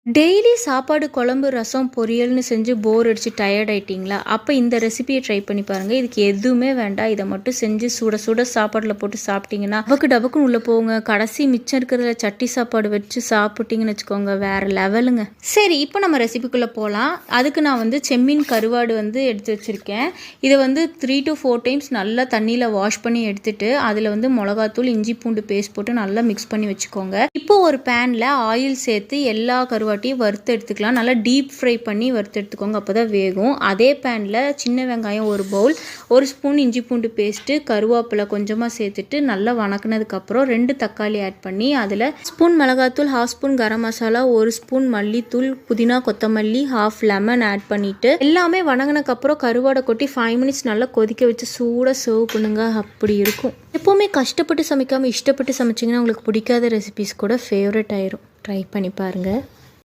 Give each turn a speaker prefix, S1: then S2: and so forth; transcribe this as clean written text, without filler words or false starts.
S1: Daily சாப்பாடு, குழம்பு, ரசம், பொரியல்னு செஞ்சு போர் அடிச்சு டயர்ட் ஆயிட்டிங்களா? அப்போ இந்த ரெசிபியை ட்ரை பண்ணி பாருங்கள். இதுக்கு எதுவுமே வேண்டாம். இதை மட்டும் செஞ்சு சுட சுட சாப்பாட்டில் போட்டு சாப்பிட்டிங்கன்னா டபக்குன்னு உள்ளே போங்க. கடைசி மிச்சம் இருக்கிறதுல சட்டி சாப்பாடு வச்சு சாப்பிட்டிங்கன்னு வச்சுக்கோங்க, வேறு லெவலுங்க. சரி, இப்போ நம்ம ரெசிபிக்குள்ளே போகலாம். அதுக்கு நான் செம்மீன் கருவாடு எடுத்து வச்சுருக்கேன். இதை 3 to 4 டைம்ஸ் நல்லா தண்ணியில் வாஷ் பண்ணி எடுத்துட்டு அதில் மிளகாத்தூள், இஞ்சி பூண்டு பேஸ்ட் போட்டு நல்லா மிக்ஸ் பண்ணி வச்சுக்கோங்க. இப்போ ஒரு பேனில் ஆயில் சேர்த்து எல்லா கருவாட்டையும் வறுத்து எடுத்துக்கலாம். நல்லா டீப் ஃப்ரை பண்ணி வறுத்து எடுத்துக்கோங்க, அப்போ தான் வேகும். அதே பேனில் சின்ன வெங்காயம் 1 பவுல், 1 ஸ்பூன் இஞ்சி பூண்டு பேஸ்ட்டு, கருவேப்பிலை கொஞ்சமாக சேர்த்துட்டு நல்லா வணக்கினதுக்கப்புறம் 2 தக்காளி ஆட் பண்ணி அதில் ஸ்பூன் மிளகாத்தூள், 1/2 ஸ்பூன் கரம் மசாலா, 1 ஸ்பூன் மல்லித்தூள், புதினா கொத்தமல்லி, 1/2 லெமன் ஆட் பண்ணிவிட்டு எல்லாமே வணங்கினதுக்கப்புறம் கருவாடை கொட்டி 5 மினிட்ஸ் நல்லா கொதிக்க வச்சு சூடாக சர்வ் பண்ணுங்க. அப்படி இருக்கும். எப்போவுமே கஷ்டப்பட்டு சமைக்காமல் இஷ்டப்பட்டு சமைச்சிங்கன்னா உங்களுக்கு பிடிக்காத ரெசிபிஸ் கூட ஃபேவரட் ஆயிரும். ட்ரை பண்ணி பாருங்கள்.